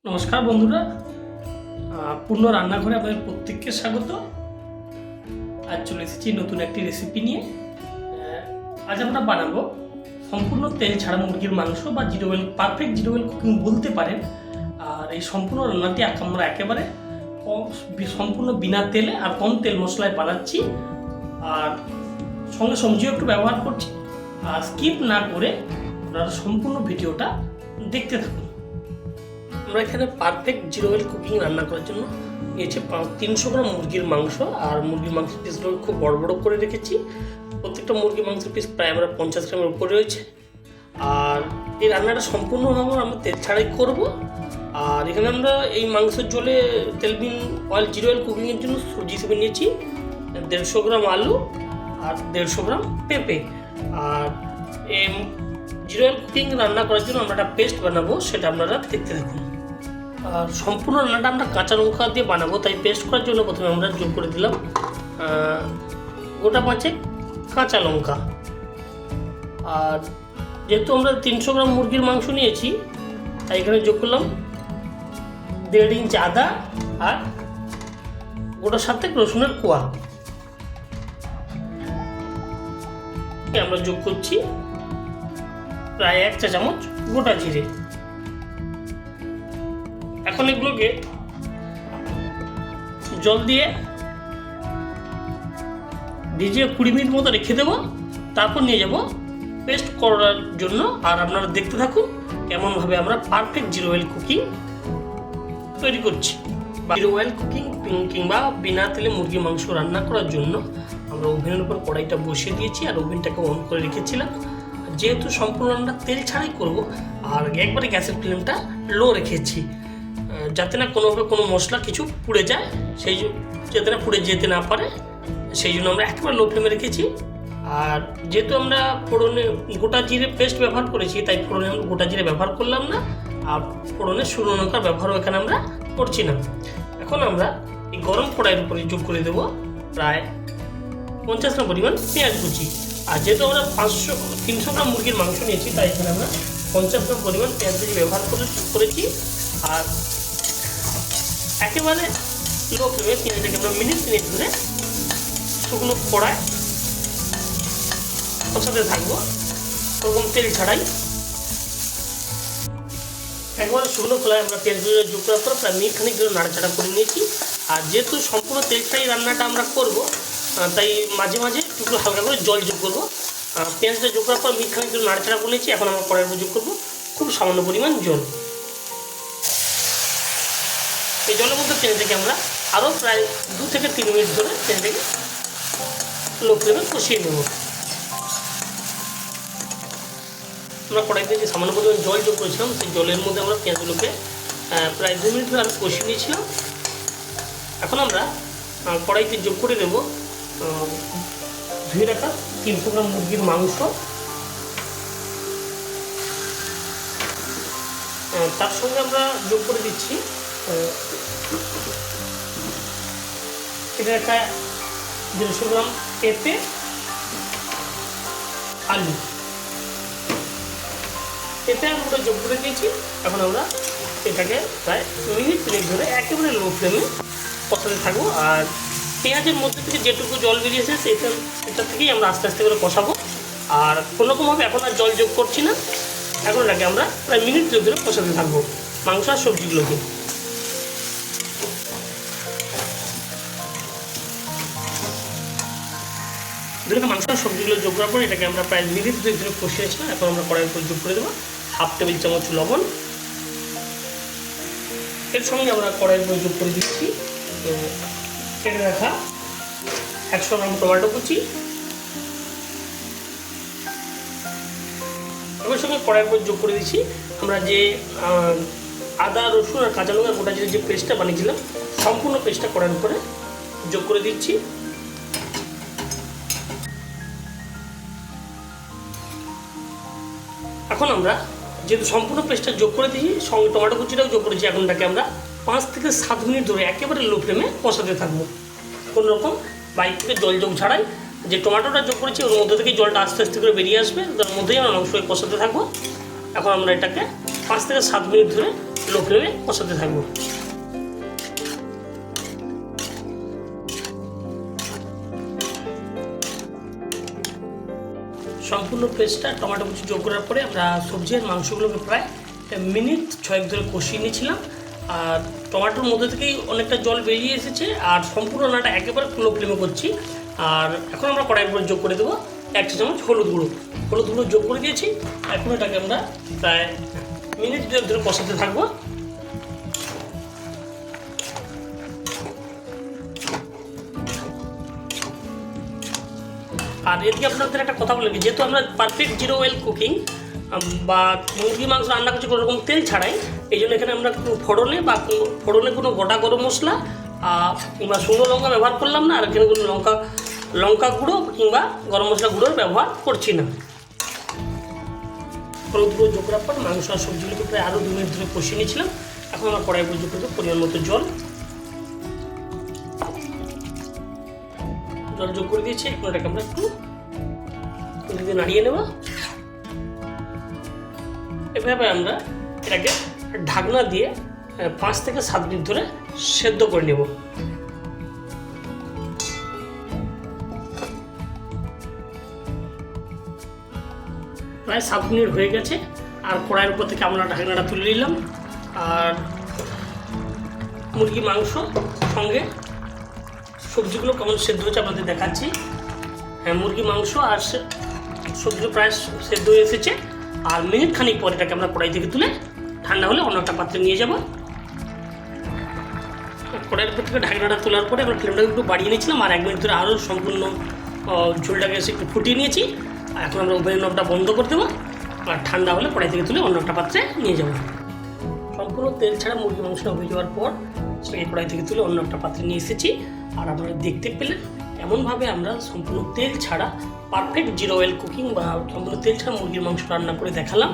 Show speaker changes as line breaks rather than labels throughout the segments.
নমস্কার বন্ধুরা, পূর্ণ রান্নাঘরে আপনাদের প্রত্যেককে স্বাগত। আজ চলে এসেছি নতুন একটি রেসিপি নিয়ে। আজ আমরা বানাবো সম্পূর্ণ তেল ছাড়া মুরগির মাংস বা zero oil, perfect zero oil cooking বলতে পারেন। আর এই সম্পূর্ণ রান্নাটি আমরা একেবারে সম্পূর্ণ বিনা তেলে আর কম তেল মশলায় বানাচ্ছি, আর সঙ্গে সবজিও একটু ব্যবহার করছি। আর স্কিপ না করে আপনারা সম্পূর্ণ ভিডিওটা দেখতে থাকুন। আমরা এখানে পারফেক্ট জিরো অয়েল কুকিং রান্না করার জন্য নিয়েছি 300 গ্রাম মুরগির মাংস। আর মুরগির মাংসের পিসগুলো খুব বড় বড় করে রেখেছি। প্রত্যেকটা মুরগির মাংসের পিস প্রায় আমরা 50 গ্রামের উপরে রয়েছে। আর এই রান্নাটা সম্পূর্ণভাবে আমরা তেল ছাড়াই করব। আর এখানে আমরা এই মাংসের ঝোলে তেলবিন অয়েল জিরো অয়েল কুকিংয়ের জন্য সবজি হিসেবে নিয়েছি 150 গ্রাম আলু আর 150 গ্রাম পেঁপে। আর এই জিরো অয়েল কুকিং রান্না করার জন্য আমরা একটা পেস্ট বানাবো, সেটা আপনারা দেখতে থাকুন। আর সম্পূর্ণ রান্নাটা আমরা কাঁচা লঙ্কা দিয়ে বানাবো, তাই পেস্ট করার জন্য প্রথমে আমরা যোগ করে দিলাম গোটা 5 কাঁচা লঙ্কা। আর যেহেতু আমরা 300 গ্রাম মুরগির মাংস নিয়েছি, তাই এখানে যোগ করলাম 1.5 ইঞ্চ আদা আর গোটা 7 রসুনের কোয়া। আমরা যোগ করছি প্রায় 1 চা চামচ গোটা জিরে। এখন এগুলোকে জল দিয়ে ভিজিয়ে 20 মিনিট মতো রেখে দেবো, তারপর নিয়ে যাব পেস্ট করার জন্য। আর আপনারা দেখতে থাকুন কেমনভাবে আমরা পারফেক্ট জিরো অয়েল কুকিং তৈরি করছি। জিরো অয়েল কুকিং কিংবা বিনা তেলে মুরগির মাংস রান্না করার জন্য আমরা ওভেনের উপর কড়াইটা বসিয়ে দিয়েছি আর ওভেনটাকে অন করে রেখেছিলাম। যেহেতু সম্পূর্ণ আমরা তেল ছাড়াই করব, আর একবারে গ্যাসের ফ্লেমটা লো রেখেছি, যাতে না কোনোভাবে কোনো মশলা কিছু পুড়ে যায়, যাতে না পুড়ে যেতে না পারে, সেই জন্য আমরা একেবারে লো ফ্লেমে রেখেছি। আর যেহেতু আমরা ফোড়নে গোটা জিরে পেস্ট ব্যবহার করেছি, তাই ফোড়নে আমরা গোটা জিরে ব্যবহার করলাম না, আর ফোড়নে শুকনো লঙ্কার ব্যবহারও এখানে আমরা করছি না। এখন আমরা এই গরম কড়াইয়ের উপরে যোগ করে দেবো প্রায় 50 গ্রাম পরিমাণ পেঁয়াজ কুচি। আর যেহেতু আমরা 300 গ্রাম মুরগির মাংস নিয়েছি, তাই এখানে আমরা 50 গ্রাম পরিমাণ পেঁয়াজ কুচি ব্যবহার করেছি। আর একেবারে লো ফ্লেমে পেঁয়াজটাকে আমরা মিনিট ধরে শুকনো কড়ায় কষাতে থাকবো, ওরকম তেল ছাড়াই। একবারে শুকনো কড়ায় আমরা পেঁয়াজগুলো যোগ করার পর প্রায় মিনিট খানিক ধরে নাড়াচাড়া করে নিয়েছি। আর যেহেতু সম্পূর্ণ তেল ছাড়াই রান্নাটা আমরা করব, তাই মাঝে মাঝে একটু হালকা করে জল যোগ করবো। পেঁয়াজটা যোগ করার পর মিনিট খানিক ধরে নাড়াচাড়া করে নিয়েছি। এখন আমরা কড়াইয়ের উপর যোগ করবো খুব সামান্য পরিমাণ জল। এই জলের মধ্যে পেঁয়াজটাকে আমরা আরও প্রায় 2 থেকে 3 মিনিট ধরে পেঁয়াজটাকে লো ফ্লেমে কষিয়ে নেব। আমরা কড়াইতে যে সামান্য পরিমাণ জল যোগ করেছিলাম, সেই জলের মধ্যে আমরা পেঁয়াজগুলোকে প্রায় 2 মিনিট ধরে আমি কষিয়ে নিয়েছিলাম। এখন আমরা কড়াইতে যোগ করে দেবো ধুয়ে রাখা 300 গ্রাম মুরগির মাংস। তার সঙ্গে আমরা যোগ করে দিচ্ছি এটা একটা 150 গ্রাম পেঁপে, আলু। পেঁপে আলুটা যোগ করে দিয়েছি। এখন আমরা এটাকে প্রায় মিনিট ধরে একেবারে লো ফ্লেমে কষাতে থাকবো। আর পেঁয়াজের মধ্যে থেকে যেটুকু জল বেরিয়েছে সেটা থেকেই আমরা আস্তে আস্তে করে কষাবো। আর কোনোরকমভাবে এখন আর জল যোগ করছি না। এখন এটাকে আমরা প্রায় মিনিট ধরে কষাতে থাকবো মাংস আর সবজিগুলোকে। মাংস আর সবজিগুলো যোগ করার পর এটাকে আমরা প্রায় মিনিট ধরে কষিয়েছিলাম। এখন আমরা কড়াইয়ের উপর যোগ করে দেবো 1/2 টেবিল চামচ লবণ। এর সঙ্গে আমরা কড়াইয়ের উপর যোগ করে দিচ্ছি কেটে রাখা 100 গ্রাম টমেটো কুচি। এর সঙ্গে কড়াইয়ের উপর যোগ করে দিচ্ছি আমরা যে আদা রসুন আর কাঁচা লঙ্কা গোটা জিরে যে পেস্টটা বানিয়েছিলাম, সম্পূর্ণ পেস্টটা কড়াইয়ের উপরে যোগ করে দিচ্ছি। এখন আমরা যেহেতু সম্পূর্ণ পেস্টটা যোগ করে দিয়েছি, সঙ্গে টমেটো কুচিটাও যোগ করেছি, এখন এটাকে আমরা 5 থেকে 7 মিনিট ধরে একেবারে লো ফ্লেমে কষাতে থাকবো, কোনো রকম বাইরে থেকে জল যোগ ছাড়াই। যে টমেটোটা যোগ করেছি ওর মধ্যে থেকে জলটা আস্তে আস্তে করে বেরিয়ে আসবে, তার মধ্যেই আমরা মাংসকে কষাতে থাকবো। এখন আমরা এটাকে 5 থেকে 7 মিনিট ধরে লো ফ্লেমে কষাতে থাকবো। সম্পূর্ণ পেস্টটা টমেটো কুচি যোগ করার পরে আমরা সবজি আর মাংসগুলোকে প্রায় মিনিট 6 ধরে কষিয়ে নিয়েছিলাম। আর টমেটোর মধ্যে থেকেই অনেকটা জল বেরিয়ে এসেছে, আর সম্পূর্ণ রান্নাটা একেবারে লো ফ্লেমে করছি। আর এখন আমরা কড়াইয়ের উপরে যোগ করে দেবো 1 চা চামচ হলুদ গুঁড়ো যোগ করে দিয়েছি। এখন এটাকে আমরা প্রায় মিনিট 2 ধরে কষাতে থাকবো। আর এদিকে আপনাদের একটা কথা বলে, যেহেতু আমরা পারফেক্ট জিরো অয়েল কুকিং বা মুরগি মাংস রান্না করছি কোনো রকম তেল ছাড়াই, এই জন্য এখানে আমরা ফোড়নে কোনো গোটা গরম মশলা কিংবা শুকনো লঙ্কা ব্যবহার করলাম না। আর এখানে কোনো লঙ্কা গুঁড়ো কিংবা গরম মশলা গুঁড়োর ব্যবহার করছি না। হলুদ গুঁড়ো যোগ করার পর মাংস আর সবজিগুলোকে প্রায় আরও 2 মিনিট ধরে কষিয়ে নিয়েছিলাম। এখন আমরা কড়াই যোগ করে দেবো পরিমাণ মতো জল যোগ করে দিয়েছি। এখন এটাকে আমরা একটু নাড়িয়ে নেব। এভাবে আমরা এটাকে ঢাকনা দিয়ে 5 থেকে 7 মিনিট ধরে সেদ্ধ করে নেব। প্রায় 7 মিনিট হয়ে গেছে। আর কড়াইয়ের উপর থেকে আমরা ঢাকনাটা তুলে নিলাম। আর মুরগি মাংস সঙ্গে সবজিগুলো কেমন সেদ্ধ হয়েছে আপনাদের দেখাচ্ছি। হ্যাঁ, মুরগি মাংস আর সবজিগুলো প্রায় সেদ্ধ হয়ে এসেছে। আর মিনিট খানিক পর এটাকে আমরা কড়াই থেকে তুলে ঠান্ডা হলে অন্য একটা পাত্রে নিয়ে যাব। কড়াইয়ের উপর থেকে ঢাকনাটা তোলার পরে আমরা ফ্লেমটাকে একটু বাড়িয়ে নিয়েছিলাম। আর 1 মিনিট ধরে আরও সম্পূর্ণ ঝোলটাকে এসে একটু ফুটিয়ে নিয়েছি। আর এখন আমরা ওভেনের নবটা বন্ধ করে দেবো। আর ঠান্ডা হলে কড়াই থেকে তুলে অন্য একটা পাত্রে নিয়ে যাব। সম্পূর্ণ তেল ছাড়া মুরগি মাংসটা হয়ে যাওয়ার পর সেটাকে কড়াই থেকে তুলে অন্য একটা পাত্রে নিয়ে এসেছি। আর আপনারা দেখতে পেলেন এমনভাবে আমরা সম্পূর্ণ তেল ছাড়া পারফেক্ট জিরো অয়েল কুকিং বা সম্পূর্ণ তেল ছাড়া মুরগির মাংস রান্না করে দেখালাম।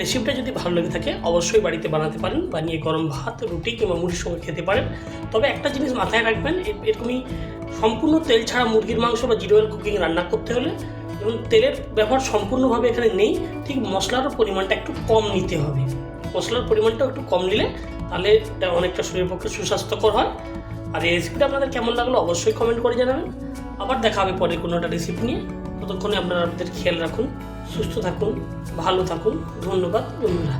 রেসিপিটা যদি ভালো লেগে থাকে অবশ্যই বাড়িতে বানাতে পারেন, বানিয়ে গরম ভাত, রুটি কিংবা মুড়ির সঙ্গে খেতে পারেন। তবে একটা জিনিস মাথায় রাখবেন, এরকমই সম্পূর্ণ তেল ছাড়া মুরগির মাংস বা জিরো অয়েল কুকিং রান্না করতে হলে যেমন তেলের ব্যবহার সম্পূর্ণভাবে এখানে নেই, ঠিক মশলারও পরিমাণটা একটু কম নিতে হবে। মশলার পরিমাণটা একটু কম নিলে তাহলে এটা অনেকটা শরীরের পক্ষে সুস্বাস্থ্যকর হয়। আর এই রেসিপিটা আপনাদের কেমন লাগলো অবশ্যই কমেন্ট করে জানাবেন। আবার দেখা হবে পরে কোনো একটা রেসিপি নিয়ে। ততক্ষণে আপনারা আপনাদের খেয়াল রাখুন, সুস্থ থাকুন, ভালো থাকুন। ধন্যবাদ বন্ধুরা।